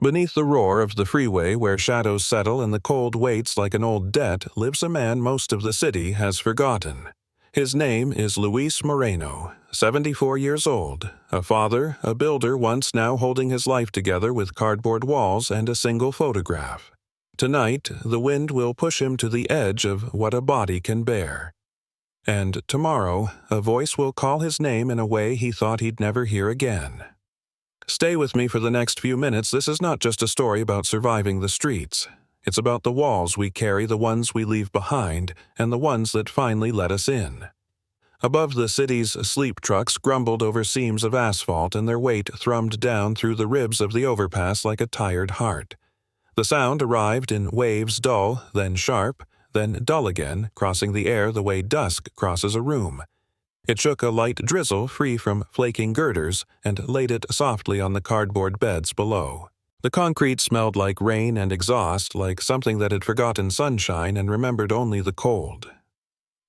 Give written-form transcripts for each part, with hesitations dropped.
Beneath the roar of the freeway where shadows settle and the cold waits like an old debt lives a man most of the city has forgotten. His name is Luis Moreno, 74 years old, a father, a builder once now holding his life together with cardboard walls and a single photograph. Tonight, the wind will push him to the edge of what a body can bear. And tomorrow, a voice will call his name in a way he thought he'd never hear again. Stay with me for the next few minutes. This is not just a story about surviving the streets. It's about the walls we carry, the ones we leave behind, and the ones that finally let us in. Above the city's sleep trucks grumbled over seams of asphalt, and their weight thrummed down through the ribs of the overpass like a tired heart. The sound arrived in waves, dull, then sharp, then dull again, crossing the air the way dusk crosses a room. It shook a light drizzle free from flaking girders and laid it softly on the cardboard beds below. The concrete smelled like rain and exhaust, like something that had forgotten sunshine and remembered only the cold.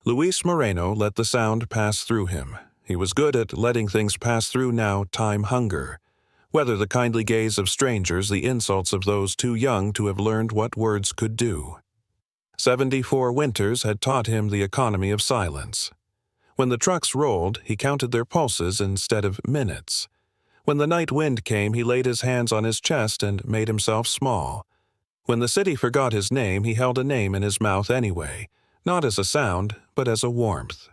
Luis Moreno let the sound pass through him. He was good at letting things pass through now, time hunger. Whether the kindly gaze of strangers, the insults of those too young to have learned what words could do. 74 winters had taught him the economy of silence. When the trucks rolled, he counted their pulses instead of minutes. When the night wind came, he laid his hands on his chest and made himself small. When the city forgot his name, he held a name in his mouth anyway, not as a sound, but as a warmth.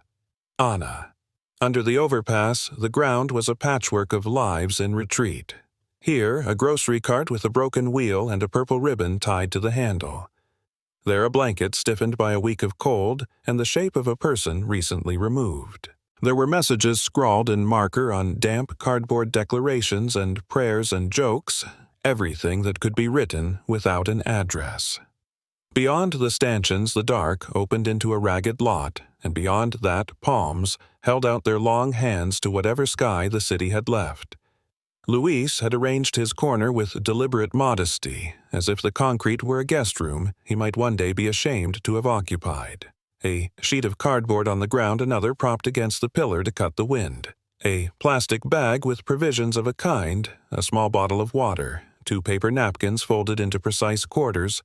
Anna. Under the overpass, the ground was a patchwork of lives in retreat. Here, a grocery cart with a broken wheel and a purple ribbon tied to the handle. There, a blanket stiffened by a week of cold and the shape of a person recently removed. There were messages scrawled in marker on damp cardboard declarations and prayers and jokes, everything that could be written without an address. Beyond the stanchions, the dark opened into a ragged lot, and beyond that, palms held out their long hands to whatever sky the city had left. Luis had arranged his corner with deliberate modesty, as if the concrete were a guest room he might one day be ashamed to have occupied. A sheet of cardboard on the ground, another propped against the pillar to cut the wind. A plastic bag with provisions of a kind, a small bottle of water, 2 paper napkins folded into precise quarters,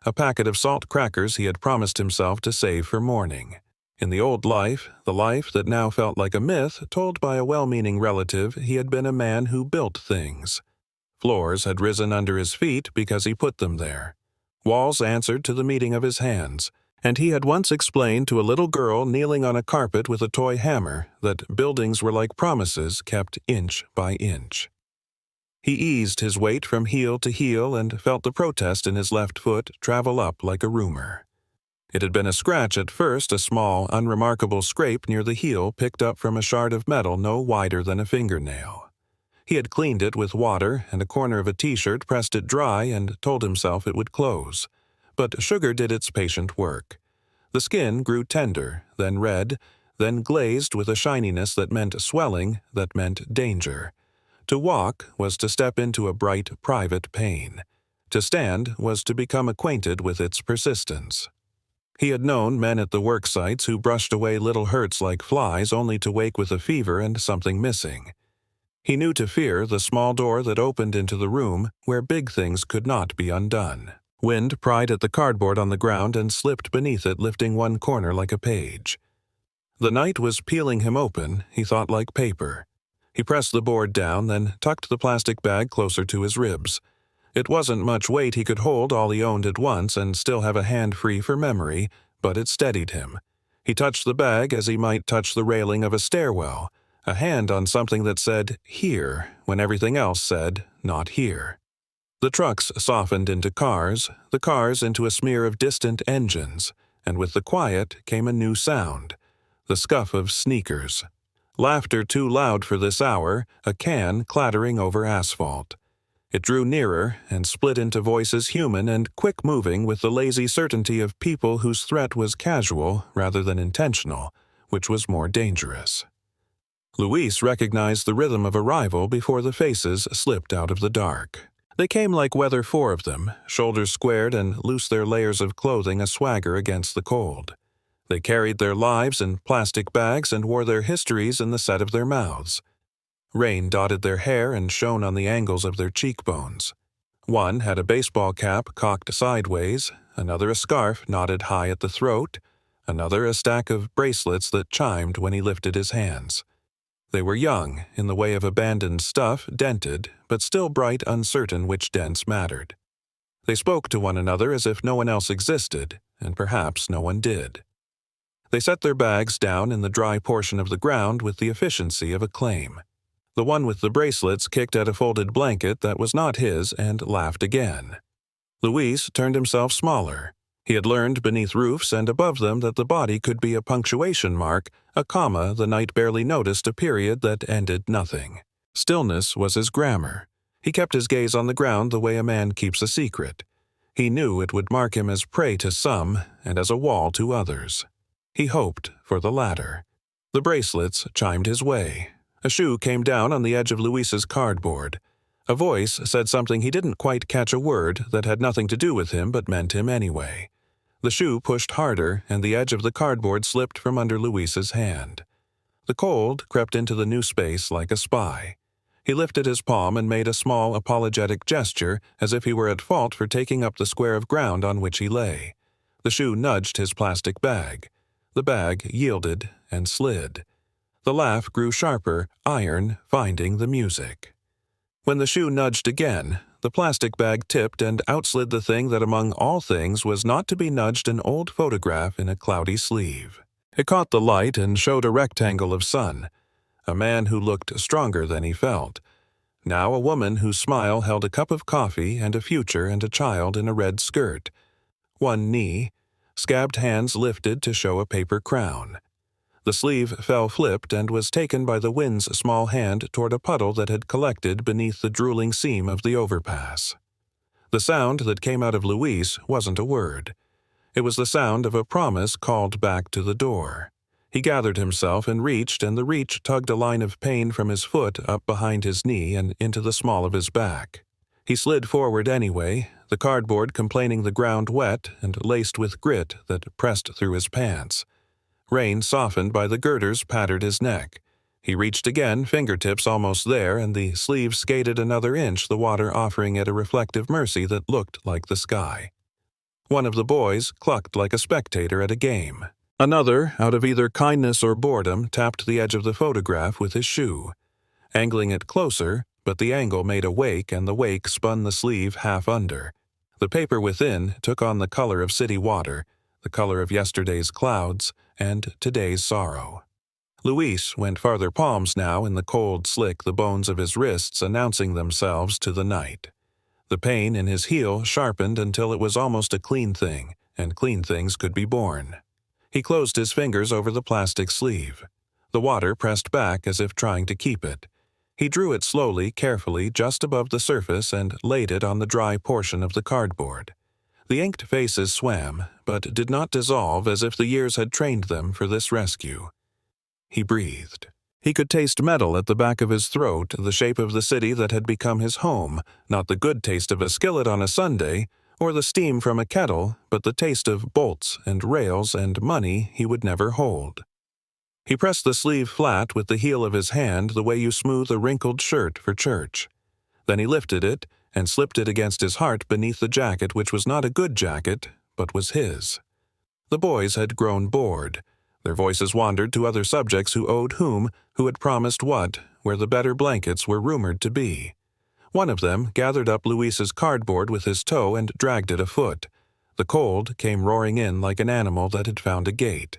a packet of salt crackers he had promised himself to save for morning. In the old life, the life that now felt like a myth told by a well-meaning relative, he had been a man who built things. Floors had risen under his feet because he put them there. Walls answered to the meeting of his hands, and he had once explained to a little girl kneeling on a carpet with a toy hammer that buildings were like promises kept inch by inch. He eased his weight from heel to heel and felt the protest in his left foot travel up like a rumor. It had been a scratch at first, a small, unremarkable scrape near the heel picked up from a shard of metal no wider than a fingernail. He had cleaned it with water and a corner of a t-shirt, pressed it dry, and told himself it would close. But sugar did its patient work. The skin grew tender, then red, then glazed with a shininess that meant swelling, that meant danger. To walk was to step into a bright, private pain. To stand was to become acquainted with its persistence. He had known men at the work sites who brushed away little hurts like flies only to wake with a fever and something missing. He knew to fear the small door that opened into the room where big things could not be undone. Wind pried at the cardboard on the ground and slipped beneath it, lifting one corner like a page. The night was peeling him open, he thought, like paper. He pressed the board down, then tucked the plastic bag closer to his ribs. It wasn't much weight he could hold all he owned at once and still have a hand free for memory, but it steadied him. He touched the bag as he might touch the railing of a stairwell, a hand on something that said, "here," when everything else said, "not here." The trucks softened into cars, the cars into a smear of distant engines, and with the quiet came a new sound, the scuff of sneakers. Laughter too loud for this hour, a can clattering over asphalt. It drew nearer and split into voices human and quick-moving with the lazy certainty of people whose threat was casual rather than intentional, which was more dangerous. Luis recognized the rhythm of arrival before the faces slipped out of the dark. They came like weather, 4 of them, shoulders squared and loosed their layers of clothing a swagger against the cold. They carried their lives in plastic bags and wore their histories in the set of their mouths. Rain dotted their hair and shone on the angles of their cheekbones. One had a baseball cap cocked sideways, another a scarf knotted high at the throat, another a stack of bracelets that chimed when he lifted his hands. They were young, in the way of abandoned stuff, dented, but still bright, uncertain which dents mattered. They spoke to one another as if no one else existed, and perhaps no one did. They set their bags down in the dry portion of the ground with the efficiency of a claim. The one with the bracelets kicked at a folded blanket that was not his and laughed again. Luis turned himself smaller. He had learned beneath roofs and above them that the body could be a punctuation mark, a comma the night barely noticed, a period that ended nothing. Stillness was his grammar. He kept his gaze on the ground the way a man keeps a secret. He knew it would mark him as prey to some and as a wall to others. He hoped for the latter. The bracelets chimed his way. A shoe came down on the edge of Luis's cardboard. A voice said something he didn't quite catch, a word that had nothing to do with him but meant him anyway. The shoe pushed harder, and the edge of the cardboard slipped from under Luis's hand. The cold crept into the new space like a spy. He lifted his palm and made a small, apologetic gesture, as if he were at fault for taking up the square of ground on which he lay. The shoe nudged his plastic bag. The bag yielded and slid. The laugh grew sharper, iron finding the music. When the shoe nudged again, the plastic bag tipped and outslid the thing that among all things was not to be nudged, an old photograph in a cloudy sleeve. It caught the light and showed a rectangle of sun, a man who looked stronger than he felt. Now a woman whose smile held a cup of coffee and a future and a child in a red skirt. One knee, scabbed hands lifted to show a paper crown. The sleeve fell flipped and was taken by the wind's small hand toward a puddle that had collected beneath the drooling seam of the overpass. The sound that came out of Luis wasn't a word. It was the sound of a promise called back to the door. He gathered himself and reached, and the reach tugged a line of pain from his foot up behind his knee and into the small of his back. He slid forward anyway, the cardboard complaining the ground wet and laced with grit that pressed through his pants. Rain softened by the girders pattered his neck. He reached again, fingertips almost there, and the sleeve skated another inch, the water offering it a reflective mercy that looked like the sky. One of the boys clucked like a spectator at a game. Another, out of either kindness or boredom, tapped the edge of the photograph with his shoe, angling it closer, but the angle made a wake, and the wake spun the sleeve half under. The paper within took on the color of city water, the color of yesterday's clouds, and today's sorrow. Luis went farther palms now in the cold slick, the bones of his wrists announcing themselves to the night. The pain in his heel sharpened until it was almost a clean thing, and clean things could be born. He closed his fingers over the plastic sleeve. The water pressed back as if trying to keep it. He drew it slowly, carefully, just above the surface and laid it on the dry portion of the cardboard. The inked faces swam, but did not dissolve, as if the years had trained them for this rescue. He breathed. He could taste metal at the back of his throat, the shape of the city that had become his home, not the good taste of a skillet on a Sunday, or the steam from a kettle, but the taste of bolts and rails and money he would never hold. He pressed the sleeve flat with the heel of his hand, the way you smooth a wrinkled shirt for church. Then he lifted it and slipped it against his heart beneath the jacket, which was not a good jacket, but was his. The boys had grown bored. Their voices wandered to other subjects, who owed whom, who had promised what, where the better blankets were rumored to be. One of them gathered up Luis's cardboard with his toe and dragged it afoot. The cold came roaring in like an animal that had found a gate.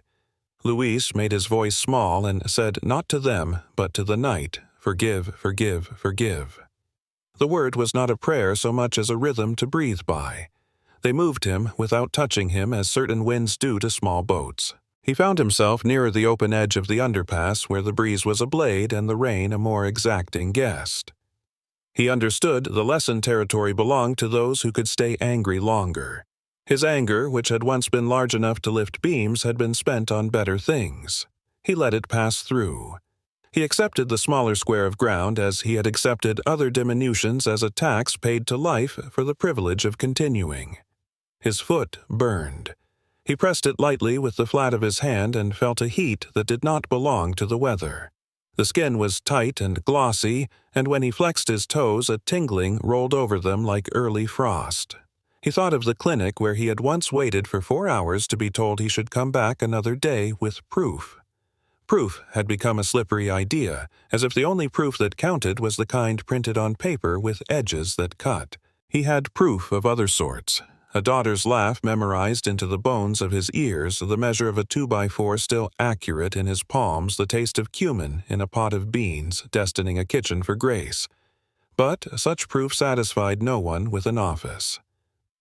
Luis made his voice small and said not to them, but to the night, "Forgive, forgive, forgive." The word was not a prayer so much as a rhythm to breathe by. They moved him without touching him, as certain winds do to small boats. He found himself nearer the open edge of the underpass, where the breeze was a blade and the rain a more exacting guest. He understood the lesson territory belonged to those who could stay angry longer. His anger, which had once been large enough to lift beams, had been spent on better things. He let it pass through. He accepted the smaller square of ground as he had accepted other diminutions as a tax paid to life for the privilege of continuing. His foot burned. He pressed it lightly with the flat of his hand and felt a heat that did not belong to the weather. The skin was tight and glossy, and when he flexed his toes, a tingling rolled over them like early frost. He thought of the clinic where he had once waited for 4 hours to be told he should come back another day with proof. Proof had become a slippery idea, as if the only proof that counted was the kind printed on paper with edges that cut. He had proof of other sorts. A daughter's laugh memorized into the bones of his ears, the measure of a 2x4 still accurate in his palms, the taste of cumin in a pot of beans, destining a kitchen for Grace. But such proof satisfied no one with an office.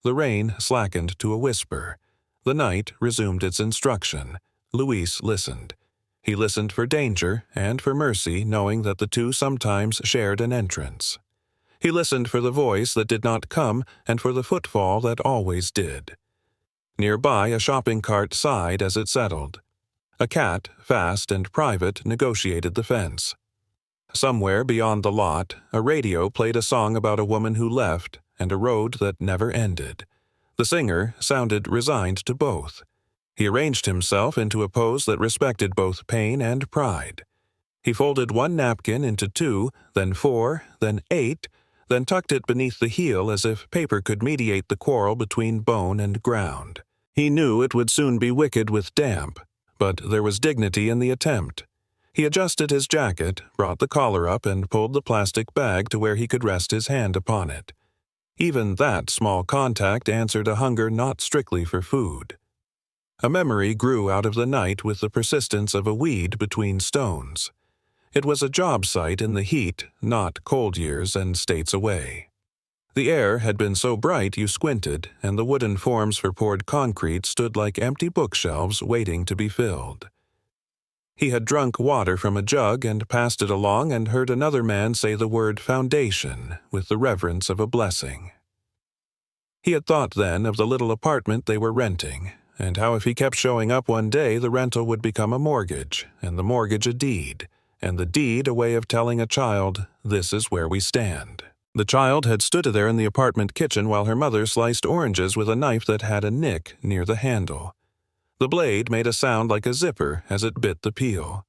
The rain slackened to a whisper. The night resumed its instruction. Luis listened. He listened for danger and for mercy, knowing that the two sometimes shared an entrance. He listened for the voice that did not come and for the footfall that always did. Nearby, a shopping cart sighed as it settled. A cat, fast and private, negotiated the fence. Somewhere beyond the lot, a radio played a song about a woman who left and a road that never ended. The singer sounded resigned to both. He arranged himself into a pose that respected both pain and pride. He folded one napkin into 2, then 4, then 8, then tucked it beneath the heel as if paper could mediate the quarrel between bone and ground. He knew it would soon be wicked with damp, but there was dignity in the attempt. He adjusted his jacket, brought the collar up, and pulled the plastic bag to where he could rest his hand upon it. Even that small contact answered a hunger not strictly for food. A memory grew out of the night with the persistence of a weed between stones. It was a job site in the heat, not cold years and states away. The air had been so bright you squinted, and the wooden forms for poured concrete stood like empty bookshelves waiting to be filled. He had drunk water from a jug and passed it along and heard another man say the word foundation with the reverence of a blessing. He had thought then of the little apartment they were renting, and how if he kept showing up one day the rental would become a mortgage, and the mortgage a deed, and the deed a way of telling a child, "This is where we stand." The child had stood there in the apartment kitchen while her mother sliced oranges with a knife that had a nick near the handle. The blade made a sound like a zipper as it bit the peel.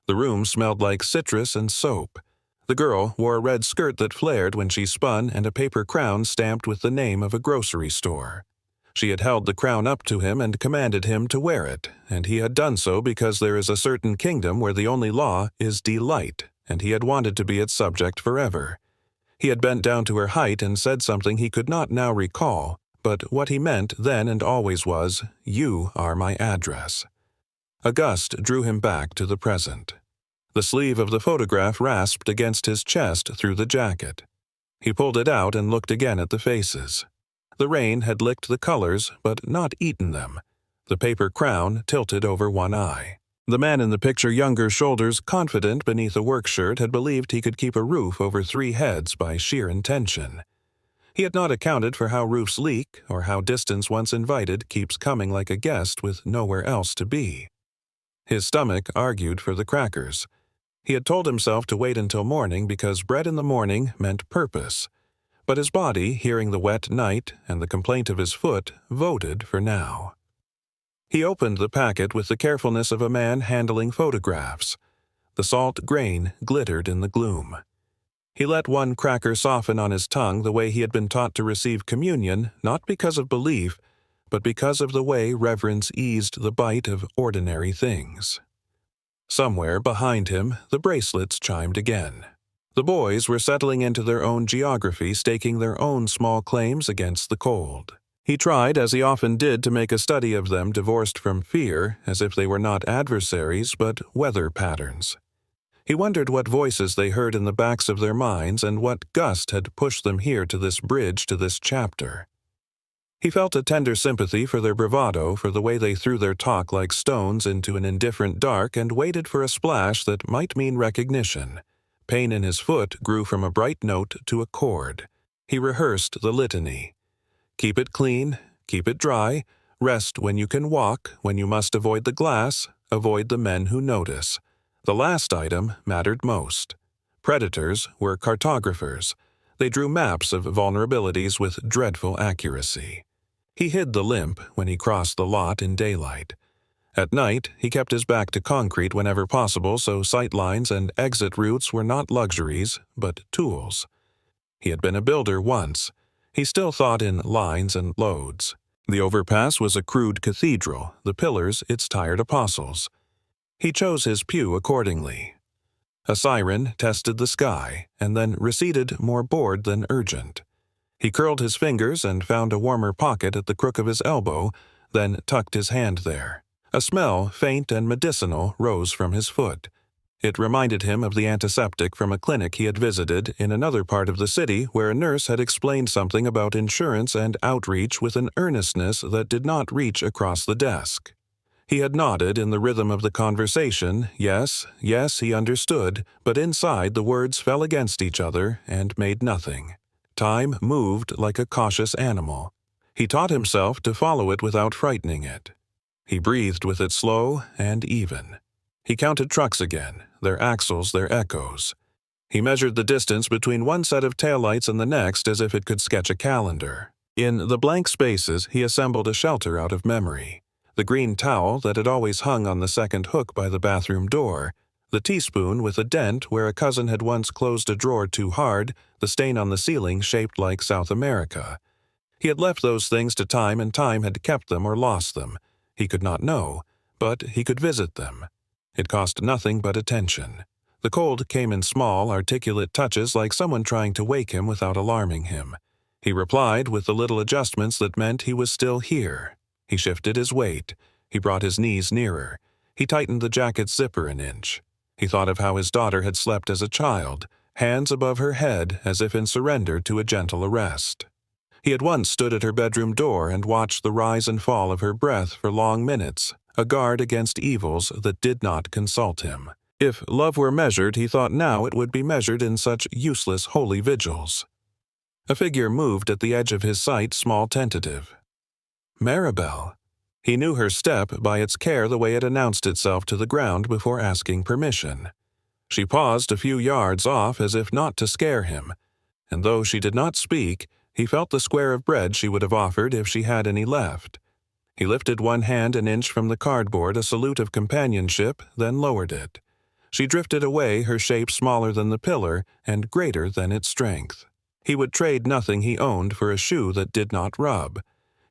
The room smelled like citrus and soap. The girl wore a red skirt that flared when she spun and a paper crown stamped with the name of a grocery store. She had held the crown up to him and commanded him to wear it, and he had done so because there is a certain kingdom where the only law is delight, and he had wanted to be its subject forever. He had bent down to her height and said something he could not now recall, but what he meant then and always was, "You are my address." A gust drew him back to the present. The sleeve of the photograph rasped against his chest through the jacket. He pulled it out and looked again at the faces. The rain had licked the colors, but not eaten them. The paper crown tilted over one eye. The man in the picture, younger shoulders confident beneath a work shirt, had believed he could keep a roof over 3 heads by sheer intention. He had not accounted for how roofs leak, or how distance once invited keeps coming like a guest with nowhere else to be. His stomach argued for the crackers. He had told himself to wait until morning because bread in the morning meant purpose. But his body, hearing the wet night and the complaint of his foot, voted for now. He opened the packet with the carefulness of a man handling photographs. The salt grain glittered in the gloom. He let one cracker soften on his tongue the way he had been taught to receive communion, not because of belief, but because of the way reverence eased the bite of ordinary things. Somewhere behind him, the bracelets chimed again. The boys were settling into their own geography, staking their own small claims against the cold. He tried, as he often did, to make a study of them divorced from fear, as if they were not adversaries but weather patterns. He wondered what voices they heard in the backs of their minds and what gust had pushed them here to this bridge, to this chapter. He felt a tender sympathy for their bravado, for the way they threw their talk like stones into an indifferent dark and waited for a splash that might mean recognition. Pain in his foot grew from a bright note to a chord. He rehearsed the litany. Keep it clean, keep it dry, rest when you can walk, when you must avoid the glass, avoid the men who notice. The last item mattered most. Predators were cartographers. They drew maps of vulnerabilities with dreadful accuracy. He hid the limp when he crossed the lot in daylight. At night, he kept his back to concrete whenever possible, so sight lines and exit routes were not luxuries, but tools. He had been a builder once. He still thought in lines and loads. The overpass was a crude cathedral, the pillars its tired apostles. He chose his pew accordingly. A siren tested the sky, and then receded more bored than urgent. He curled his fingers and found a warmer pocket at the crook of his elbow, then tucked his hand there. A smell, faint and medicinal, rose from his foot. It reminded him of the antiseptic from a clinic he had visited in another part of the city where a nurse had explained something about insurance and outreach with an earnestness that did not reach across the desk. He had nodded in the rhythm of the conversation, yes, he understood, but inside the words fell against each other and made nothing. Time moved like a cautious animal. He taught himself to follow it without frightening it. He breathed with it slow and even. He counted trucks again, their axles, their echoes. He measured the distance between one set of taillights and the next as if it could sketch a calendar. In the blank spaces, he assembled a shelter out of memory. The green towel that had always hung on the second hook by the bathroom door, the teaspoon with a dent where a cousin had once closed a drawer too hard, the stain on the ceiling shaped like South America. He had left those things to time, and time had kept them or lost them. He could not know, but he could visit them. It cost nothing but attention. The cold came in small, articulate touches like someone trying to wake him without alarming him. He replied with the little adjustments that meant he was still here. He shifted his weight. He brought his knees nearer. He tightened the jacket's zipper an inch. He thought of how his daughter had slept as a child, hands above her head as if in surrender to a gentle arrest. He had once stood at her bedroom door and watched the rise and fall of her breath for long minutes, a guard against evils that did not consult him. If love were measured, he thought now it would be measured in such useless holy vigils. A figure moved at the edge of his sight, small, tentative. Maribel. He knew her step by its care, the way it announced itself to the ground before asking permission. She paused a few yards off as if not to scare him, and though she did not speak, he felt the square of bread she would have offered if she had any left. He lifted one hand an inch from the cardboard, a salute of companionship, then lowered it. She drifted away, her shape smaller than the pillar and greater than its strength. He would trade nothing he owned for a shoe that did not rub.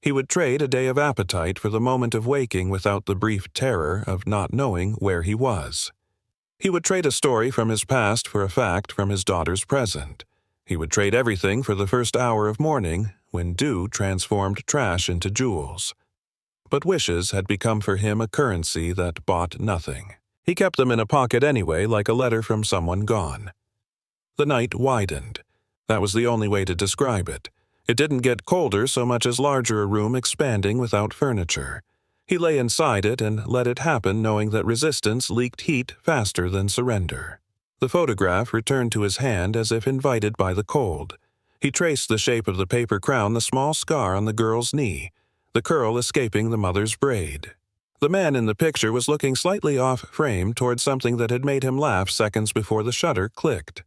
He would trade a day of appetite for the moment of waking without the brief terror of not knowing where he was. He would trade a story from his past for a fact from his daughter's present. He would trade everything for the first hour of morning, when dew transformed trash into jewels. But wishes had become for him a currency that bought nothing. He kept them in a pocket anyway, like a letter from someone gone. The night widened. That was the only way to describe it. It didn't get colder so much as larger, a room expanding without furniture. He lay inside it and let it happen, knowing that resistance leaked heat faster than surrender. The photograph returned to his hand as if invited by the cold. He traced the shape of the paper crown, the small scar on the girl's knee, the curl escaping the mother's braid. The man in the picture was looking slightly off-frame toward something that had made him laugh seconds before the shutter clicked.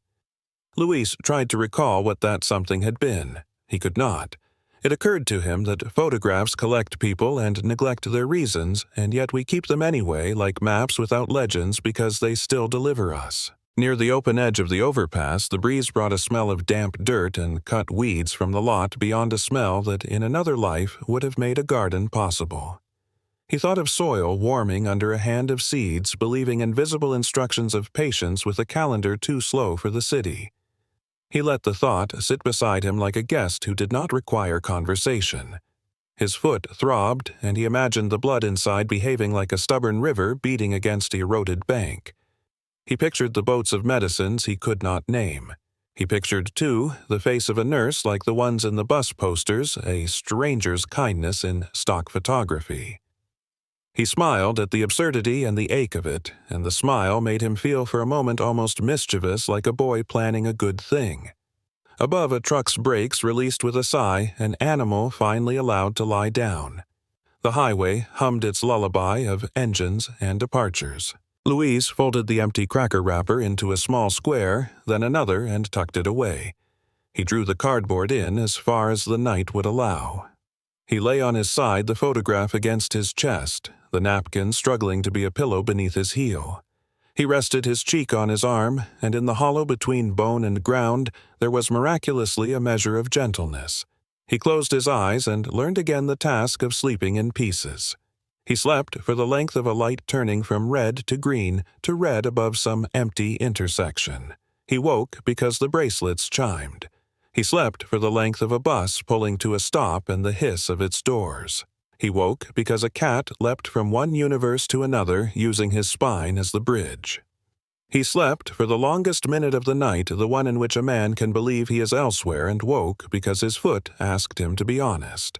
Luis tried to recall what that something had been. He could not. It occurred to him that photographs collect people and neglect their reasons, and yet we keep them anyway, like maps without legends, because they still deliver us. Near the open edge of the overpass, the breeze brought a smell of damp dirt and cut weeds from the lot beyond a smell that in another life would have made a garden possible. He thought of soil warming under a hand of seeds, believing invisible instructions of patience with a calendar too slow for the city. He let the thought sit beside him like a guest who did not require conversation. His foot throbbed, and he imagined the blood inside behaving like a stubborn river beating against the eroded bank. He pictured the boats of medicines he could not name. He pictured, too, the face of a nurse like the ones in the bus posters, a stranger's kindness in stock photography. He smiled at the absurdity and the ache of it, and the smile made him feel for a moment almost mischievous, like a boy planning a good thing. Above a truck's brakes released with a sigh, an animal finally allowed to lie down. The highway hummed its lullaby of engines and departures. Luis folded the empty cracker wrapper into a small square, then another, and tucked it away. He drew the cardboard in as far as the night would allow. He lay on his side, the photograph against his chest, the napkin struggling to be a pillow beneath his heel. He rested his cheek on his arm, and in the hollow between bone and ground there was miraculously a measure of gentleness. He closed his eyes and learned again the task of sleeping in pieces. He slept for the length of a light turning from red to green to red above some empty intersection. He woke because the bracelets chimed. He slept for the length of a bus pulling to a stop and the hiss of its doors. He woke because a cat leapt from one universe to another using his spine as the bridge. He slept for the longest minute of the night, the one in which a man can believe he is elsewhere, and woke because his foot asked him to be honest.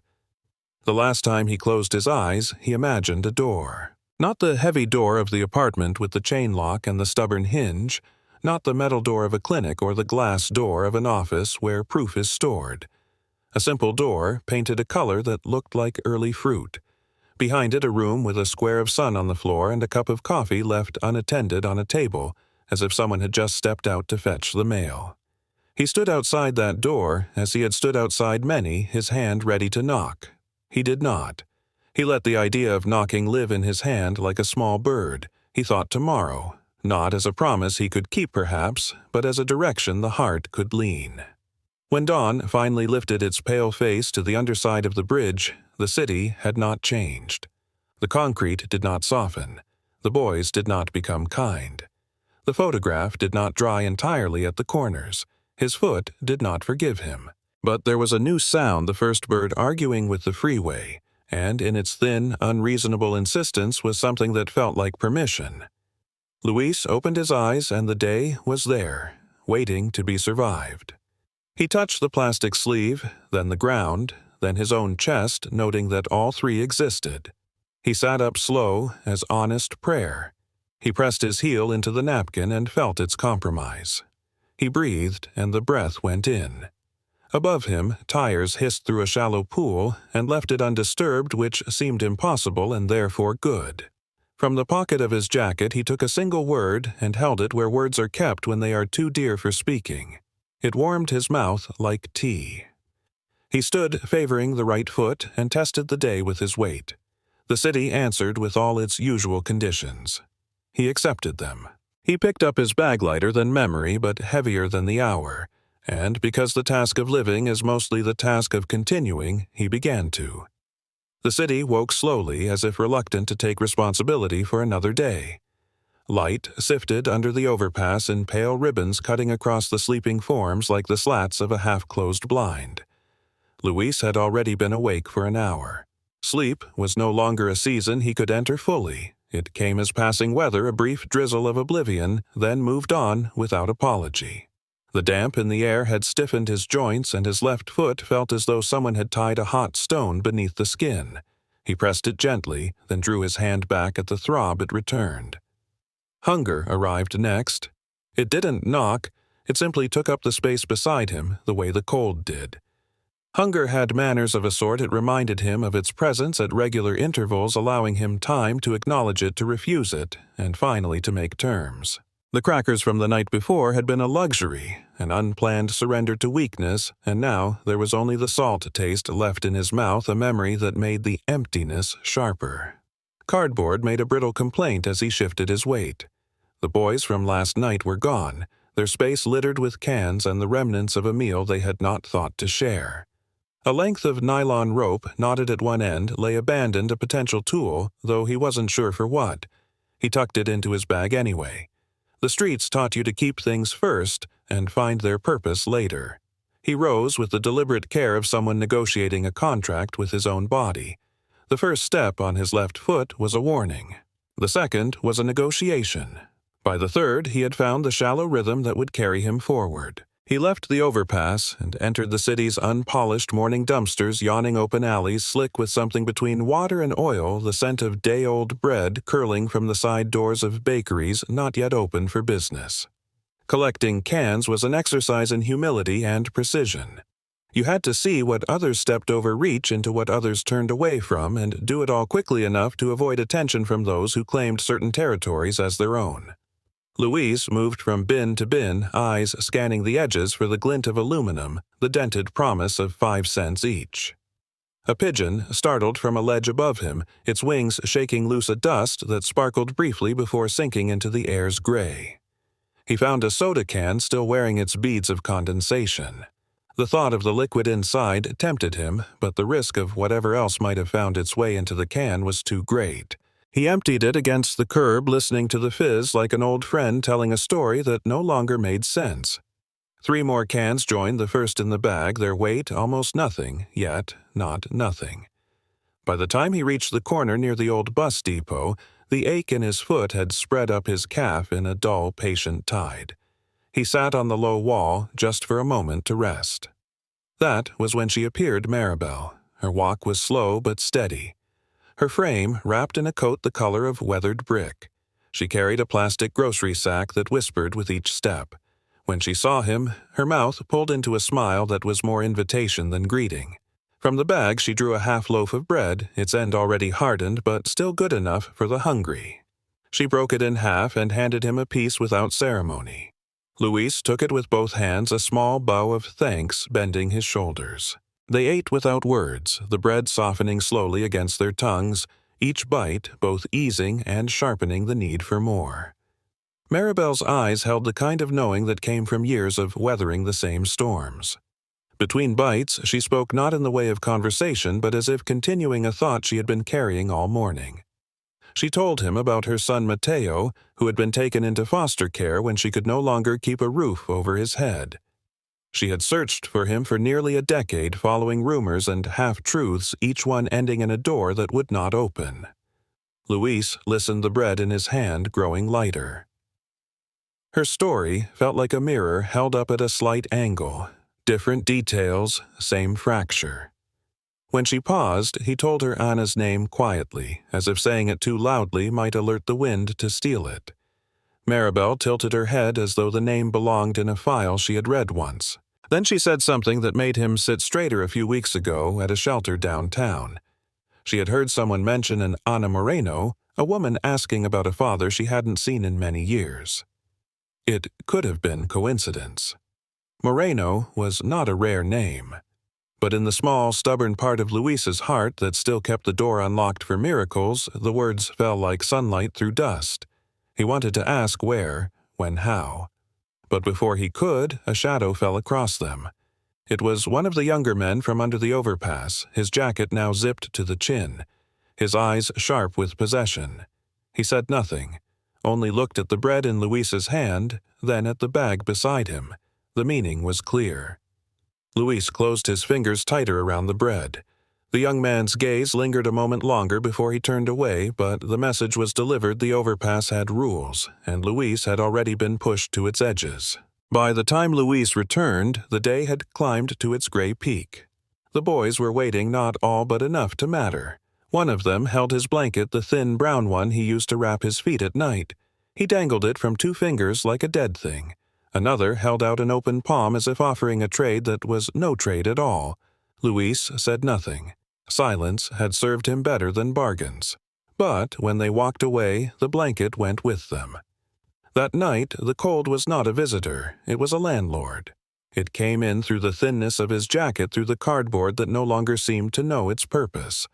The last time he closed his eyes, he imagined a door. Not the heavy door of the apartment with the chain lock and the stubborn hinge, not the metal door of a clinic or the glass door of an office where proof is stored. A simple door, painted a color that looked like early fruit. Behind it a room with a square of sun on the floor and a cup of coffee left unattended on a table, as if someone had just stepped out to fetch the mail. He stood outside that door, as he had stood outside many, his hand ready to knock. He did not. He let the idea of knocking live in his hand like a small bird. He thought tomorrow, not as a promise he could keep perhaps, but as a direction the heart could lean. When dawn finally lifted its pale face to the underside of the bridge, the city had not changed. The concrete did not soften. The boys did not become kind. The photograph did not dry entirely at the corners. His foot did not forgive him. But there was a new sound, the first bird arguing with the freeway, and in its thin, unreasonable insistence was something that felt like permission. Luis opened his eyes, and the day was there, waiting to be survived. He touched the plastic sleeve, then the ground, then his own chest, noting that all three existed. He sat up slow, as honest prayer. He pressed his heel into the napkin and felt its compromise. He breathed, and the breath went in. Above him, tires hissed through a shallow pool and left it undisturbed, which seemed impossible and therefore good. From the pocket of his jacket he took a single word and held it where words are kept when they are too dear for speaking. It warmed his mouth like tea. He stood favoring the right foot and tested the day with his weight. The city answered with all its usual conditions. He accepted them. He picked up his bag lighter than memory, but heavier than the hour, and because the task of living is mostly the task of continuing, he began to. The city woke slowly, as if reluctant to take responsibility for another day. Light sifted under the overpass in pale ribbons cutting across the sleeping forms like the slats of a half-closed blind. Luis had already been awake for an hour. Sleep was no longer a season he could enter fully. It came as passing weather, a brief drizzle of oblivion, then moved on without apology. The damp in the air had stiffened his joints, and his left foot felt as though someone had tied a hot stone beneath the skin. He pressed it gently, then drew his hand back at the throb it returned. Hunger arrived next. It didn't knock, it simply took up the space beside him, the way the cold did. Hunger had manners of a sort. It reminded him of its presence at regular intervals, allowing him time to acknowledge it, to refuse it, and finally to make terms. The crackers from the night before had been a luxury, an unplanned surrender to weakness, and now there was only the salt taste left in his mouth, a memory that made the emptiness sharper. Cardboard made a brittle complaint as he shifted his weight. The boys from last night were gone, their space littered with cans and the remnants of a meal they had not thought to share. A length of nylon rope, knotted at one end, lay abandoned, a potential tool, though he wasn't sure for what. He tucked it into his bag anyway. The streets taught you to keep things first and find their purpose later. He rose with the deliberate care of someone negotiating a contract with his own body. The first step on his left foot was a warning. The second was a negotiation. By the third, he had found the shallow rhythm that would carry him forward. He left the overpass and entered the city's unpolished morning dumpsters, yawning open alleys slick with something between water and oil, the scent of day-old bread curling from the side doors of bakeries not yet open for business. Collecting cans was an exercise in humility and precision. You had to see what others stepped over, reach into what others turned away from, and do it all quickly enough to avoid attention from those who claimed certain territories as their own. Luis moved from bin to bin, eyes scanning the edges for the glint of aluminum, the dented promise of 5 cents each. A pigeon startled from a ledge above him, its wings shaking loose a dust that sparkled briefly before sinking into the air's gray. He found a soda can still wearing its beads of condensation. The thought of the liquid inside tempted him, but the risk of whatever else might have found its way into the can was too great. He emptied it against the curb, listening to the fizz like an old friend telling a story that no longer made sense. 3 more cans joined the first in the bag, their weight almost nothing, yet not nothing. By the time he reached the corner near the old bus depot, the ache in his foot had spread up his calf in a dull, patient tide. He sat on the low wall just for a moment to rest. That was when she appeared, Maribel. Her walk was slow but steady. Her frame wrapped in a coat the color of weathered brick. She carried a plastic grocery sack that whispered with each step. When she saw him, her mouth pulled into a smile that was more invitation than greeting. From the bag she drew a half loaf of bread, its end already hardened but still good enough for the hungry. She broke it in half and handed him a piece without ceremony. Luis took it with both hands, a small bow of thanks bending his shoulders. They ate without words, the bread softening slowly against their tongues, each bite both easing and sharpening the need for more. Maribel's eyes held the kind of knowing that came from years of weathering the same storms. Between bites, she spoke not in the way of conversation, but as if continuing a thought she had been carrying all morning. She told him about her son Mateo, who had been taken into foster care when she could no longer keep a roof over his head. She had searched for him for nearly a decade, following rumors and half-truths, each one ending in a door that would not open. Luis listened, the bread in his hand growing lighter. Her story felt like a mirror held up at a slight angle. Different details, same fracture. When she paused, he told her Anna's name quietly, as if saying it too loudly might alert the wind to steal it. Maribel tilted her head as though the name belonged in a file she had read once. Then she said something that made him sit straighter a few weeks ago at a shelter downtown. She had heard someone mention an Ana Moreno, a woman asking about a father she hadn't seen in many years. It could have been coincidence. Moreno was not a rare name. But in the small, stubborn part of Luis's heart that still kept the door unlocked for miracles, the words fell like sunlight through dust. He wanted to ask where, when, how. But before he could, a shadow fell across them. It was one of the younger men from under the overpass, his jacket now zipped to the chin, his eyes sharp with possession. He said nothing, only looked at the bread in Luis's hand, then at the bag beside him. The meaning was clear. Luis closed his fingers tighter around the bread. The young man's gaze lingered a moment longer before he turned away, but the message was delivered. The overpass had rules, and Luis had already been pushed to its edges. By the time Luis returned, the day had climbed to its gray peak. The boys were waiting, not all but enough to matter. One of them held his blanket, the thin brown one he used to wrap his feet at night. He dangled it from 2 fingers like a dead thing. Another held out an open palm as if offering a trade that was no trade at all. Luis said nothing. Silence had served him better than bargains. But when they walked away, the blanket went with them. That night, the cold was not a visitor, it was a landlord. It came in through the thinness of his jacket, through the cardboard that no longer seemed to know its purpose.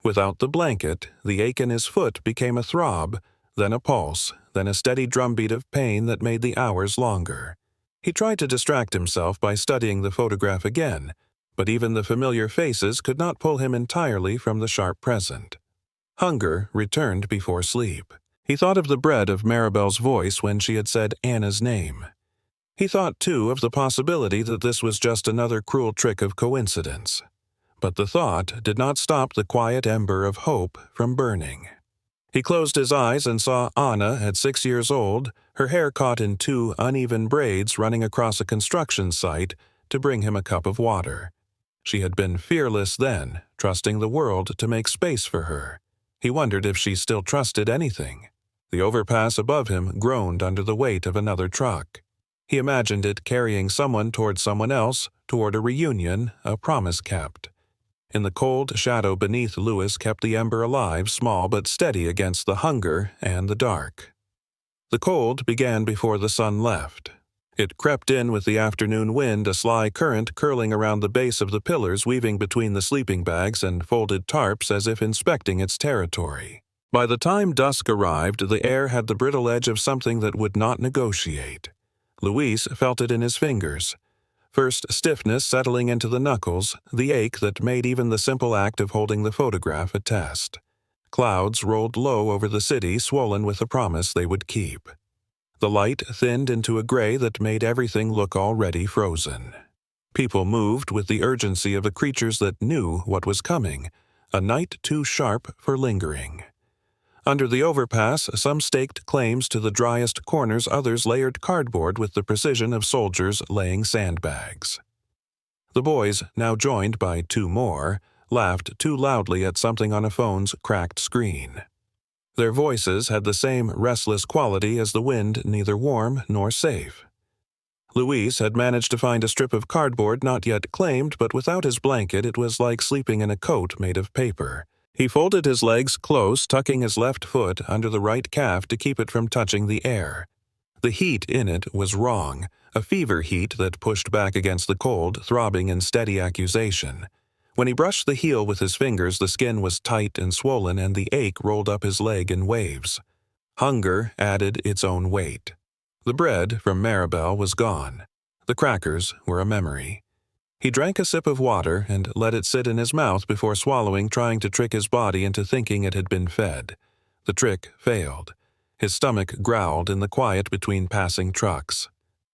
Without the blanket, the ache in his foot became a throb, then a pulse, then a steady drumbeat of pain that made the hours longer. He tried to distract himself by studying the photograph again, but even the familiar faces could not pull him entirely from the sharp present. Hunger returned before sleep. He thought of the bread, of Maribel's voice when she had said Anna's name. He thought, too, of the possibility that this was just another cruel trick of coincidence. But the thought did not stop the quiet ember of hope from burning. He closed his eyes and saw Anna at 6 years old, her hair caught in 2 uneven braids, running across a construction site to bring him a cup of water. She had been fearless then, trusting the world to make space for her. He wondered if she still trusted anything. The overpass above him groaned under the weight of another truck. He imagined it carrying someone toward someone else, toward a reunion, a promise kept. In the cold shadow beneath, Luis kept the ember alive, small but steady against the hunger and the dark. The cold began before the sun left. It crept in with the afternoon wind, a sly current curling around the base of the pillars, weaving between the sleeping bags and folded tarps as if inspecting its territory. By the time dusk arrived, the air had the brittle edge of something that would not negotiate. Luis felt it in his fingers. First stiffness settling into the knuckles, the ache that made even the simple act of holding the photograph a test. Clouds rolled low over the city, swollen with the promise they would keep. The light thinned into a gray that made everything look already frozen. People moved with the urgency of the creatures that knew what was coming, a night too sharp for lingering. Under the overpass, some staked claims to the driest corners, others layered cardboard with the precision of soldiers laying sandbags. The boys, now joined by two more, laughed too loudly at something on a phone's cracked screen. Their voices had the same restless quality as the wind, neither warm nor safe. Luis had managed to find a strip of cardboard not yet claimed, but without his blanket it was like sleeping in a coat made of paper. He folded his legs close, tucking his left foot under the right calf to keep it from touching the air. The heat in it was wrong, a fever heat that pushed back against the cold, throbbing in steady accusation. When he brushed the heel with his fingers, the skin was tight and swollen, and the ache rolled up his leg in waves. Hunger added its own weight. The bread from Maribel was gone. The crackers were a memory. He drank a sip of water and let it sit in his mouth before swallowing, trying to trick his body into thinking it had been fed. The trick failed. His stomach growled in the quiet between passing trucks.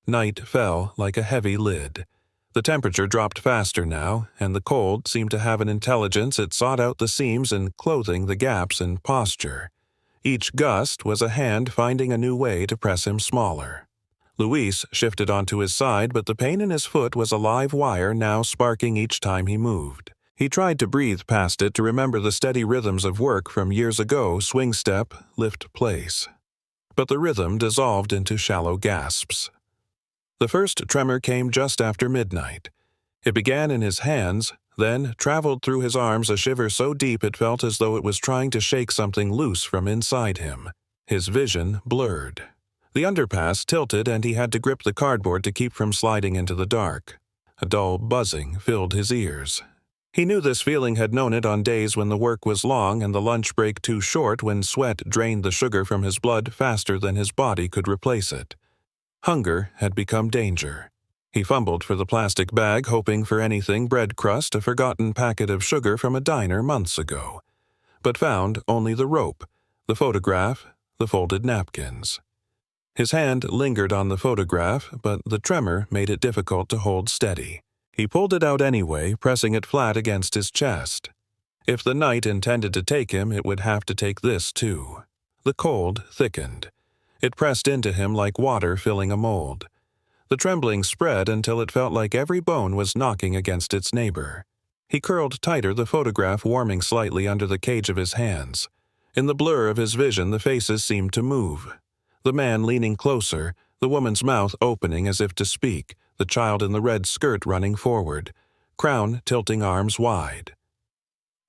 Night fell like a heavy lid. The temperature dropped faster now, and the cold seemed to have an intelligence. It sought out the seams in clothing, the gaps in posture. Each gust was a hand finding a new way to press him smaller. Luis shifted onto his side, but the pain in his foot was a live wire now sparking each time he moved. He tried to breathe past it to remember the steady rhythms of work from years ago, swing step, lift place. But the rhythm dissolved into shallow gasps. The first tremor came just after midnight. It began in his hands, then traveled through his arms, a shiver so deep it felt as though it was trying to shake something loose from inside him. His vision blurred. The underpass tilted and he had to grip the cardboard to keep from sliding into the dark. A dull buzzing filled his ears. He knew this feeling, had known it on days when the work was long and the lunch break too short, when sweat drained the sugar from his blood faster than his body could replace it. Hunger had become danger. He fumbled for the plastic bag, hoping for anything, bread crust, a forgotten packet of sugar from a diner months ago, but found only the rope, the photograph, the folded napkins. His hand lingered on the photograph, but the tremor made it difficult to hold steady. He pulled it out anyway, pressing it flat against his chest. If the night intended to take him, it would have to take this too. The cold thickened. It pressed into him like water filling a mold. The trembling spread until it felt like every bone was knocking against its neighbor. He curled tighter, the photograph warming slightly under the cage of his hands. In the blur of his vision, the faces seemed to move. The man leaning closer, the woman's mouth opening as if to speak, the child in the red skirt running forward, crown tilting arms wide.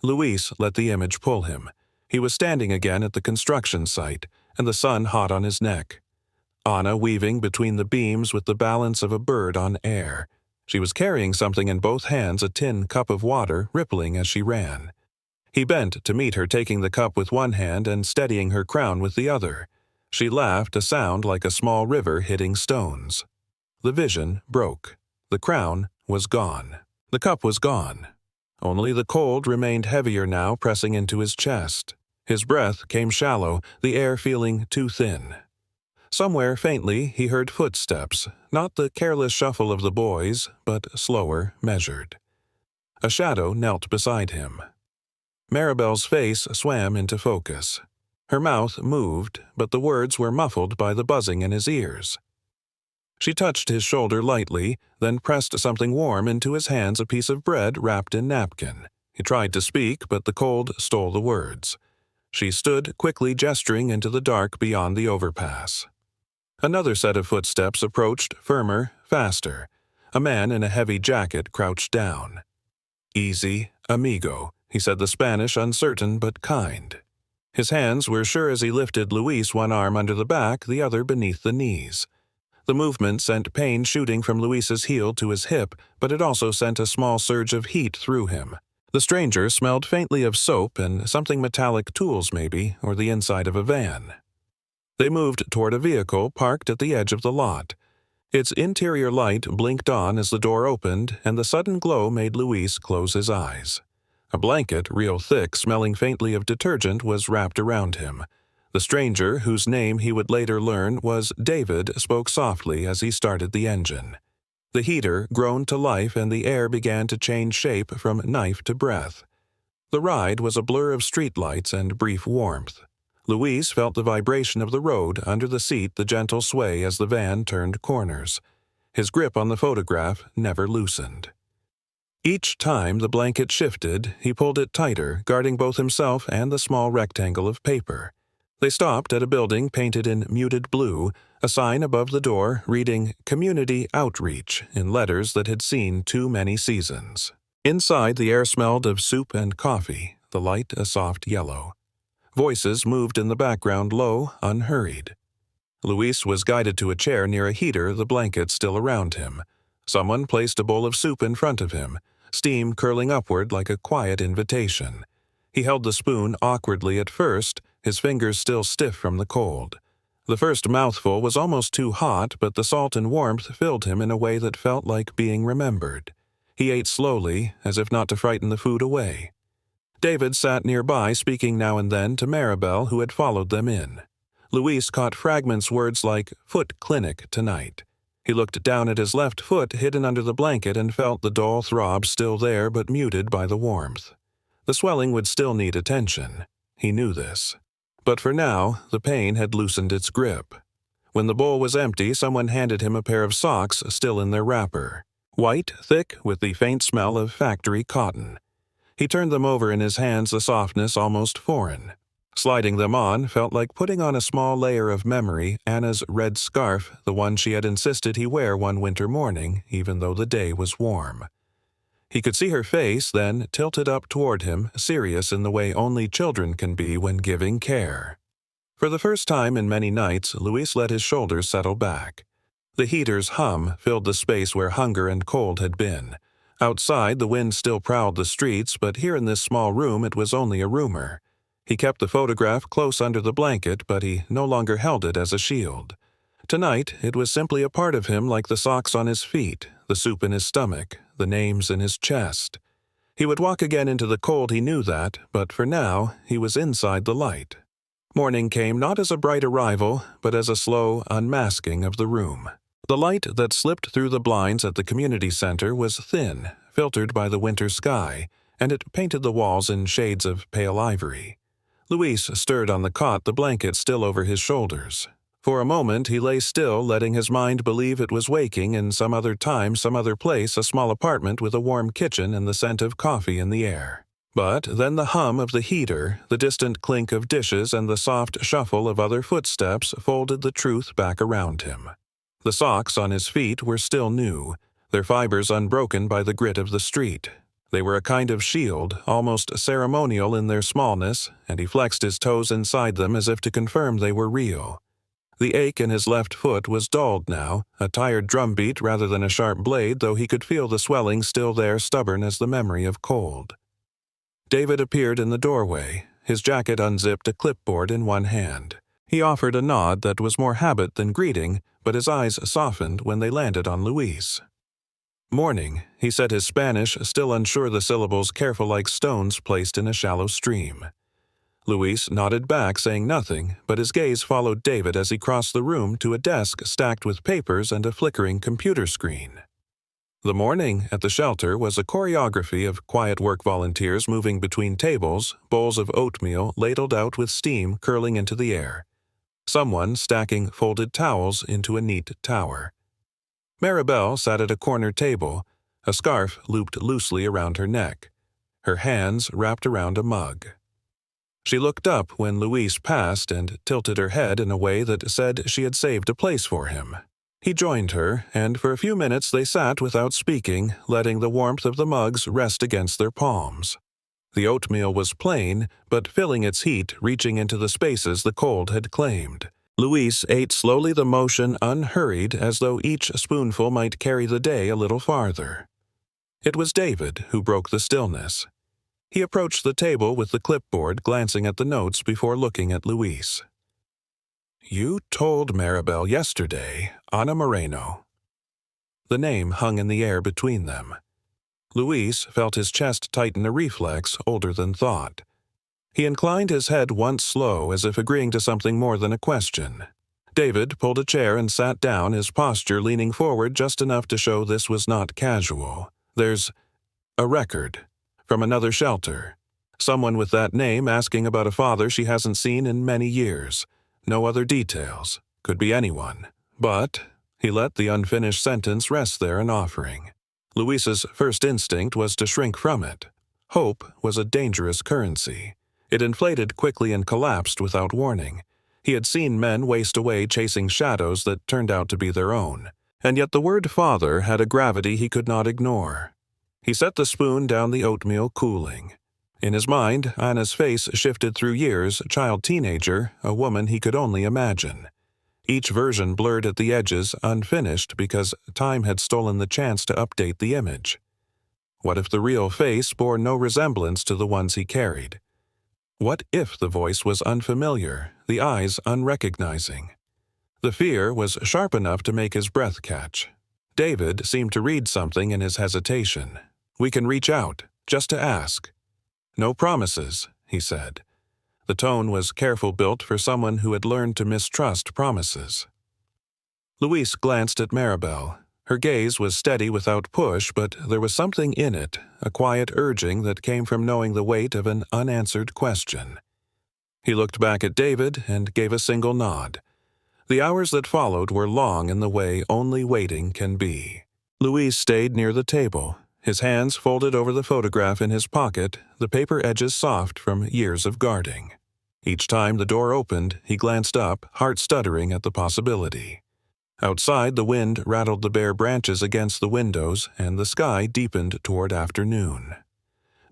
Luis let the image pull him. He was standing again at the construction site, and the sun hot on his neck. Anna weaving between the beams with the balance of a bird on air. She was carrying something in both hands, a tin cup of water, rippling as she ran. He bent to meet her, taking the cup with one hand and steadying her crown with the other. She laughed, a sound like a small river hitting stones. The vision broke. The crown was gone. The cup was gone. Only the cold remained heavier now, pressing into his chest. His breath came shallow, the air feeling too thin. Somewhere faintly he heard footsteps, not the careless shuffle of the boys, but slower, measured. A shadow knelt beside him. Maribel's face swam into focus. Her mouth moved, but the words were muffled by the buzzing in his ears. She touched his shoulder lightly, then pressed something warm into his hands, a piece of bread wrapped in napkin. He tried to speak, but the cold stole the words. She stood, quickly gesturing into the dark beyond the overpass. Another set of footsteps approached, firmer, faster. A man in a heavy jacket crouched down. "Easy, amigo," he said, the Spanish uncertain but kind. His hands were sure as he lifted Luis, one arm under the back, the other beneath the knees. The movement sent pain shooting from Luis's heel to his hip, but it also sent a small surge of heat through him. The stranger smelled faintly of soap and something metallic, tools maybe, or the inside of a van. They moved toward a vehicle parked at the edge of the lot. Its interior light blinked on as the door opened, and the sudden glow made Luis close his eyes. A blanket, real thick, smelling faintly of detergent, was wrapped around him. The stranger, whose name he would later learn was David, spoke softly as he started the engine. The heater groaned to life and the air began to change shape from knife to breath. The ride was a blur of streetlights and brief warmth. Luis felt the vibration of the road, under the seat the gentle sway as the van turned corners. His grip on the photograph never loosened. Each time the blanket shifted, he pulled it tighter, guarding both himself and the small rectangle of paper. They stopped at a building painted in muted blue, a sign above the door reading "Community Outreach" in letters that had seen too many seasons. Inside, the air smelled of soup and coffee, the light a soft yellow. Voices moved in the background low, unhurried. Luis was guided to a chair near a heater, the blanket still around him. Someone placed a bowl of soup in front of him, steam curling upward like a quiet invitation. He held the spoon awkwardly at first, his fingers still stiff from the cold. The first mouthful was almost too hot, but the salt and warmth filled him in a way that felt like being remembered. He ate slowly, as if not to frighten the food away. David sat nearby, speaking now and then to Maribel, who had followed them in. Luis caught fragments, words like "foot clinic tonight." He looked down at his left foot hidden under the blanket and felt the dull throb still there but muted by the warmth. The swelling would still need attention. He knew this. But for now, the pain had loosened its grip. When the bowl was empty, someone handed him a pair of socks still in their wrapper. White, thick, with the faint smell of factory cotton. He turned them over in his hands, the softness almost foreign. Sliding them on felt like putting on a small layer of memory, Anna's red scarf, the one she had insisted he wear one winter morning, even though the day was warm. He could see her face, then tilted up toward him, serious in the way only children can be when giving care. For the first time in many nights, Luis let his shoulders settle back. The heater's hum filled the space where hunger and cold had been. Outside, the wind still prowled the streets, but here in this small room it was only a rumor. He kept the photograph close under the blanket, but he no longer held it as a shield. Tonight, it was simply a part of him, like the socks on his feet, the soup in his stomach, the names in his chest. He would walk again into the cold, he knew that, but for now, he was inside the light. Morning came not as a bright arrival, but as a slow unmasking of the room. The light that slipped through the blinds at the community center was thin, filtered by the winter sky, and it painted the walls in shades of pale ivory. Luis stirred on the cot, the blanket still over his shoulders. For a moment he lay still, letting his mind believe it was waking in some other time, some other place, a small apartment with a warm kitchen and the scent of coffee in the air. But then the hum of the heater, the distant clink of dishes, and the soft shuffle of other footsteps folded the truth back around him. The socks on his feet were still new, their fibers unbroken by the grit of the street. They were a kind of shield, almost ceremonial in their smallness, and he flexed his toes inside them as if to confirm they were real. The ache in his left foot was dulled now, a tired drumbeat rather than a sharp blade, though he could feel the swelling still there, stubborn as the memory of cold. David appeared in the doorway, his jacket unzipped, a clipboard in one hand. He offered a nod that was more habit than greeting, but his eyes softened when they landed on Luis. "Morning," he said, his Spanish still unsure, the syllables careful like stones placed in a shallow stream. Luis nodded back, saying nothing, but his gaze followed David as he crossed the room to a desk stacked with papers and a flickering computer screen. The morning at the shelter was a choreography of quiet work volunteers moving between tables, bowls of oatmeal ladled out with steam curling into the air. Someone stacking folded towels into a neat tower. Maribel sat at a corner table, a scarf looped loosely around her neck, her hands wrapped around a mug. She looked up when Luis passed and tilted her head in a way that said she had saved a place for him. He joined her, and for a few minutes they sat without speaking, letting the warmth of the mugs rest against their palms. The oatmeal was plain, but filling its heat, reaching into the spaces the cold had claimed. Luis ate slowly, the motion unhurried, as though each spoonful might carry the day a little farther. It was David who broke the stillness. He approached the table with the clipboard, glancing at the notes before looking at Luis. "You told Maribel yesterday, Ana Moreno." The name hung in the air between them. Luis felt his chest tighten, a reflex older than thought. He inclined his head once slow, as if agreeing to something more than a question. David pulled a chair and sat down, his posture leaning forward just enough to show this was not casual. "There's a record from another shelter. Someone with that name asking about a father she hasn't seen in many years. No other details. Could be anyone. But—" he let the unfinished sentence rest there, an offering. Luis's first instinct was to shrink from it. Hope was a dangerous currency. It inflated quickly and collapsed without warning. He had seen men waste away chasing shadows that turned out to be their own. And yet the word father had a gravity he could not ignore. He set the spoon down the oatmeal, cooling. In his mind, Anna's face shifted through years, child-teenager, a woman he could only imagine. Each version blurred at the edges, unfinished because time had stolen the chance to update the image. What if the real face bore no resemblance to the ones he carried? What if the voice was unfamiliar, the eyes unrecognizing? The fear was sharp enough to make his breath catch. David seemed to read something in his hesitation. "We can reach out, just to ask." "No promises," he said. The tone was careful, built for someone who had learned to mistrust promises. Luis glanced at Maribel. Her gaze was steady without push, but there was something in it, a quiet urging that came from knowing the weight of an unanswered question. He looked back at David and gave a single nod. The hours that followed were long in the way only waiting can be. Luis stayed near the table, his hands folded over the photograph in his pocket, the paper edges soft from years of guarding. Each time the door opened, he glanced up, heart stuttering at the possibility. Outside, the wind rattled the bare branches against the windows, and the sky deepened toward afternoon.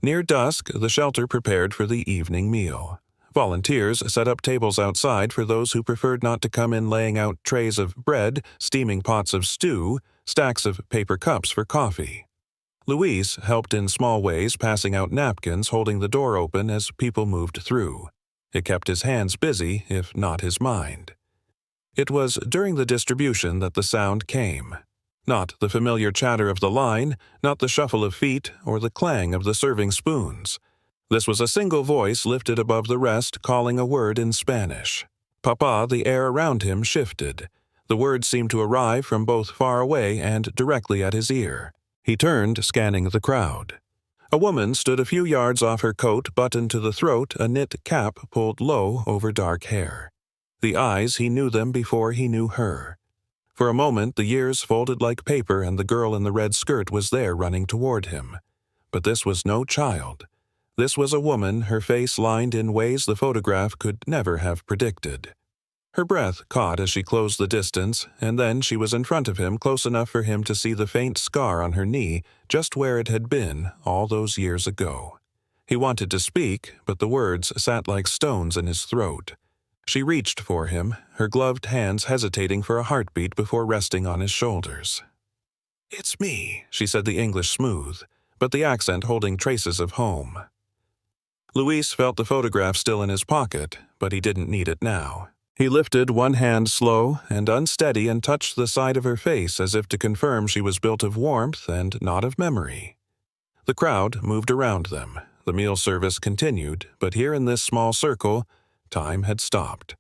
Near dusk, the shelter prepared for the evening meal. Volunteers set up tables outside for those who preferred not to come in, laying out trays of bread, steaming pots of stew, stacks of paper cups for coffee. Luis helped in small ways, passing out napkins, holding the door open as people moved through. It kept his hands busy, if not his mind. It was during the distribution that the sound came. Not the familiar chatter of the line, not the shuffle of feet, or the clang of the serving spoons. This was a single voice lifted above the rest, calling a word in Spanish. "Papa," the air around him shifted. The words seemed to arrive from both far away and directly at his ear. He turned, scanning the crowd. A woman stood a few yards off, her coat buttoned to the throat, a knit cap pulled low over dark hair. The eyes, he knew them before he knew her. For a moment, the years folded like paper, and the girl in the red skirt was there, running toward him. But this was no child. This was a woman, her face lined in ways the photograph could never have predicted. Her breath caught as she closed the distance, and then she was in front of him, close enough for him to see the faint scar on her knee, just where it had been all those years ago. He wanted to speak, but the words sat like stones in his throat. She reached for him, her gloved hands hesitating for a heartbeat before resting on his shoulders. "It's me," she said, the English smooth, but the accent holding traces of home. Luis felt the photograph still in his pocket, but he didn't need it now. He lifted one hand slow and unsteady and touched the side of her face as if to confirm she was built of warmth and not of memory. The crowd moved around them. The meal service continued, but here in this small circle, time had stopped.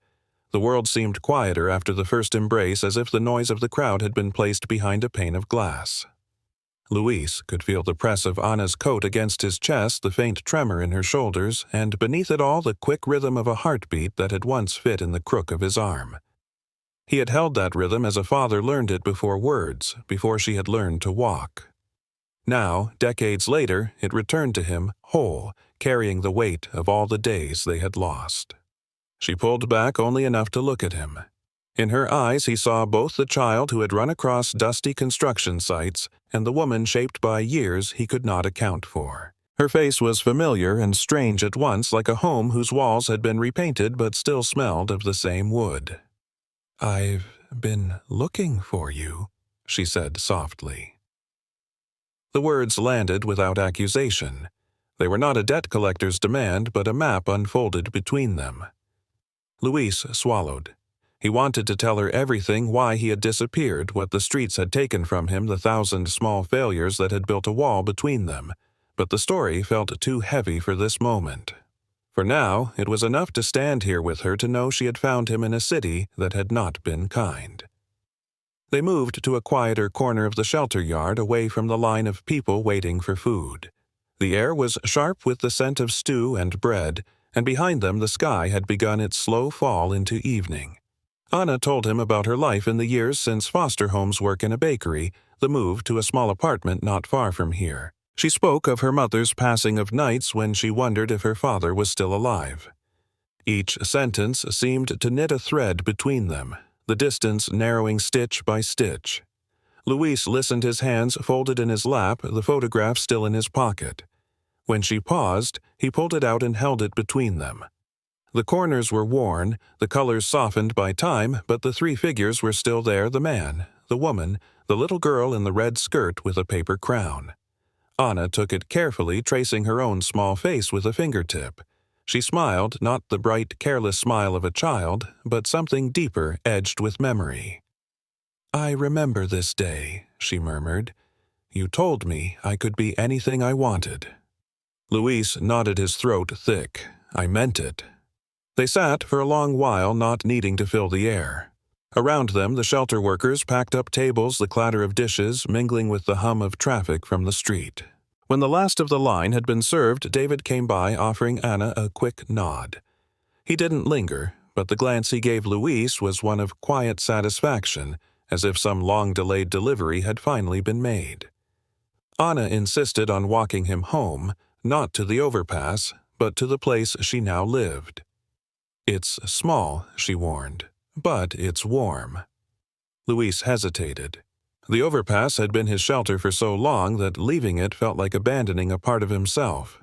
The world seemed quieter after the first embrace, as if the noise of the crowd had been placed behind a pane of glass. Luis could feel the press of Anna's coat against his chest, the faint tremor in her shoulders, and beneath it all the quick rhythm of a heartbeat that had once fit in the crook of his arm. He had held that rhythm as a father learned it before words, before she had learned to walk. Now, decades later, it returned to him, whole, carrying the weight of all the days they had lost. She pulled back only enough to look at him. In her eyes he saw both the child who had run across dusty construction sites and the woman shaped by years he could not account for. Her face was familiar and strange at once, like a home whose walls had been repainted but still smelled of the same wood. "I've been looking for you," she said softly. The words landed without accusation. They were not a debt collector's demand, but a map unfolded between them. Luis swallowed. He wanted to tell her everything, why he had disappeared, what the streets had taken from him, the 1,000 small failures that had built a wall between them. But the story felt too heavy for this moment. For now, it was enough to stand here with her to know she had found him in a city that had not been kind. They moved to a quieter corner of the shelter yard, away from the line of people waiting for food. The air was sharp with the scent of stew and bread, and behind them the sky had begun its slow fall into evening. Anna told him about her life in the years since foster home's work in a bakery, the move to a small apartment not far from here. She spoke of her mother's passing of nights when she wondered if her father was still alive. Each sentence seemed to knit a thread between them, the distance narrowing stitch by stitch. Luis listened, his hands folded in his lap, the photograph still in his pocket. When she paused, he pulled it out and held it between them. The corners were worn, the colors softened by time, but the three figures were still there, the man, the woman, the little girl in the red skirt with a paper crown. Anna took it carefully, tracing her own small face with a fingertip. She smiled, not the bright, careless smile of a child, but something deeper, edged with memory. "I remember this day," she murmured. "You told me I could be anything I wanted." Luis nodded, his throat thick. "I meant it." They sat for a long while, not needing to fill the air. Around them, the shelter workers packed up tables, the clatter of dishes mingling with the hum of traffic from the street. When the last of the line had been served, David came by, offering Anna a quick nod. He didn't linger, but the glance he gave Luis was one of quiet satisfaction, as if some long-delayed delivery had finally been made. Anna insisted on walking him home, not to the overpass, but to the place she now lived. "It's small," she warned, "but it's warm." Luis hesitated. The overpass had been his shelter for so long that leaving it felt like abandoning a part of himself.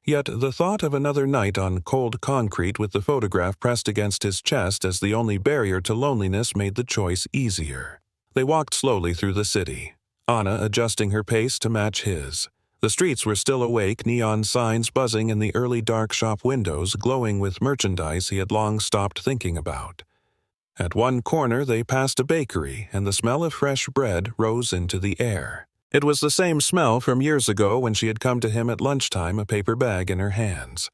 Yet the thought of another night on cold concrete with the photograph pressed against his chest as the only barrier to loneliness made the choice easier. They walked slowly through the city, Anna adjusting her pace to match his. The streets were still awake, neon signs buzzing in the early dark shop windows, glowing with merchandise he had long stopped thinking about. At one corner they passed a bakery, and the smell of fresh bread rose into the air. It was the same smell from years ago when she had come to him at lunchtime, a paper bag in her hands.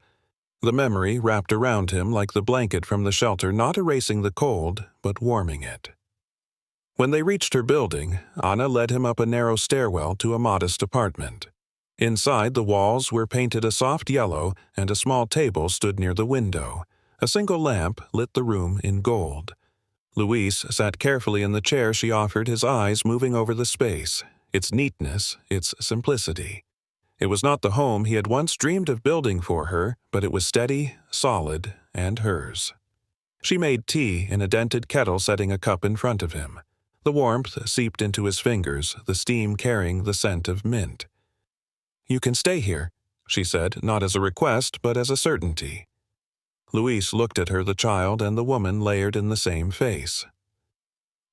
The memory wrapped around him like the blanket from the shelter, not erasing the cold, but warming it. When they reached her building, Anna led him up a narrow stairwell to a modest apartment. Inside, the walls were painted a soft yellow, and a small table stood near the window. A single lamp lit the room in gold. Luis sat carefully in the chair she offered, his eyes moving over the space, its neatness, its simplicity. It was not the home he had once dreamed of building for her, but it was steady, solid, and hers. She made tea in a dented kettle, setting a cup in front of him. The warmth seeped into his fingers, the steam carrying the scent of mint. "You can stay here," she said, not as a request, but as a certainty. Luis looked at her, the child and the woman layered in the same face.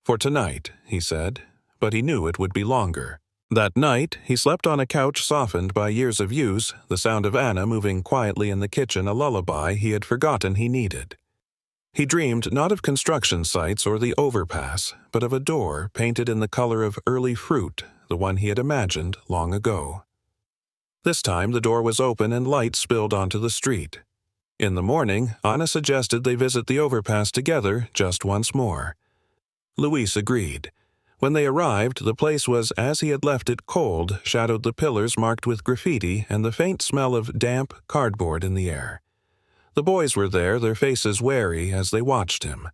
"For tonight," he said, but he knew it would be longer. That night, he slept on a couch softened by years of use, the sound of Anna moving quietly in the kitchen a lullaby he had forgotten he needed. He dreamed not of construction sites or the overpass, but of a door painted in the color of early fruit, the one he had imagined long ago. This time the door was open and light spilled onto the street. In the morning, Anna suggested they visit the overpass together just once more. Luis agreed. When they arrived, the place was as he had left it, cold, shadowed the pillars marked with graffiti, and the faint smell of damp cardboard in the air. The boys were there, their faces wary as they watched him.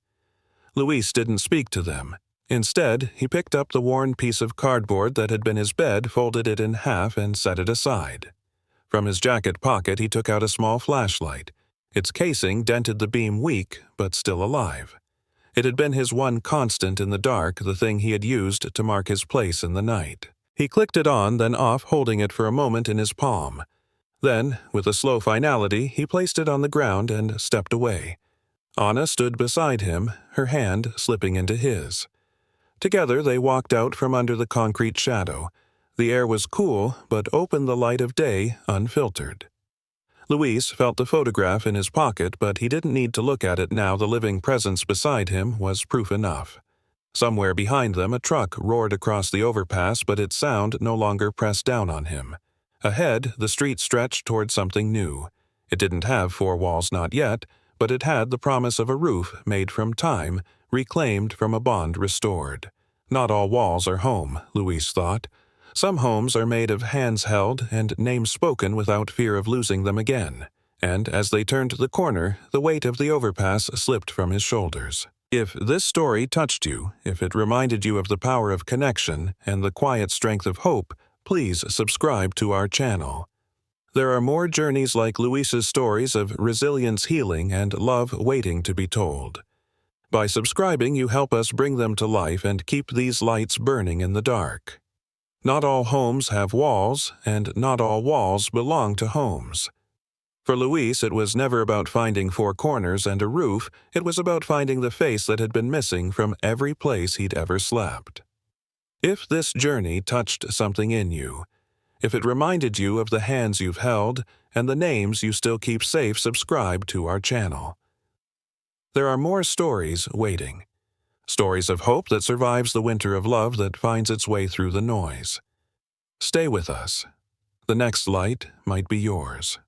Luis didn't speak to them. Instead, he picked up the worn piece of cardboard that had been his bed, folded it in half, and set it aside. From his jacket pocket he took out a small flashlight. Its casing dented the beam, weak, but still alive. It had been his one constant in the dark, the thing he had used to mark his place in the night. He clicked it on, then off, holding it for a moment in his palm. Then, with a slow finality, he placed it on the ground and stepped away. Anna stood beside him, her hand slipping into his. Together they walked out from under the concrete shadow. The air was cool, but opened the light of day unfiltered. Luis felt the photograph in his pocket, but he didn't need to look at it now. The living presence beside him was proof enough. Somewhere behind them a truck roared across the overpass, but its sound no longer pressed down on him. Ahead, the street stretched toward something new. It didn't have four walls, not yet, but it had the promise of a roof made from time, reclaimed from a bond restored. Not all walls are home, Luis thought. Some homes are made of hands held and names spoken without fear of losing them again. And as they turned the corner, the weight of the overpass slipped from his shoulders. If this story touched you, if it reminded you of the power of connection and the quiet strength of hope, please subscribe to our channel. There are more journeys like Luis's stories of resilience, healing, and love waiting to be told. By subscribing, you help us bring them to life and keep these lights burning in the dark. Not all homes have walls, and not all walls belong to homes. For Luis, it was never about finding four corners and a roof. It was about finding the face that had been missing from every place he'd ever slept. If this journey touched something in you, if it reminded you of the hands you've held and the names you still keep safe, subscribe to our channel. There are more stories waiting. Stories of hope that survives the winter of love that finds its way through the noise. Stay with us. The next light might be yours.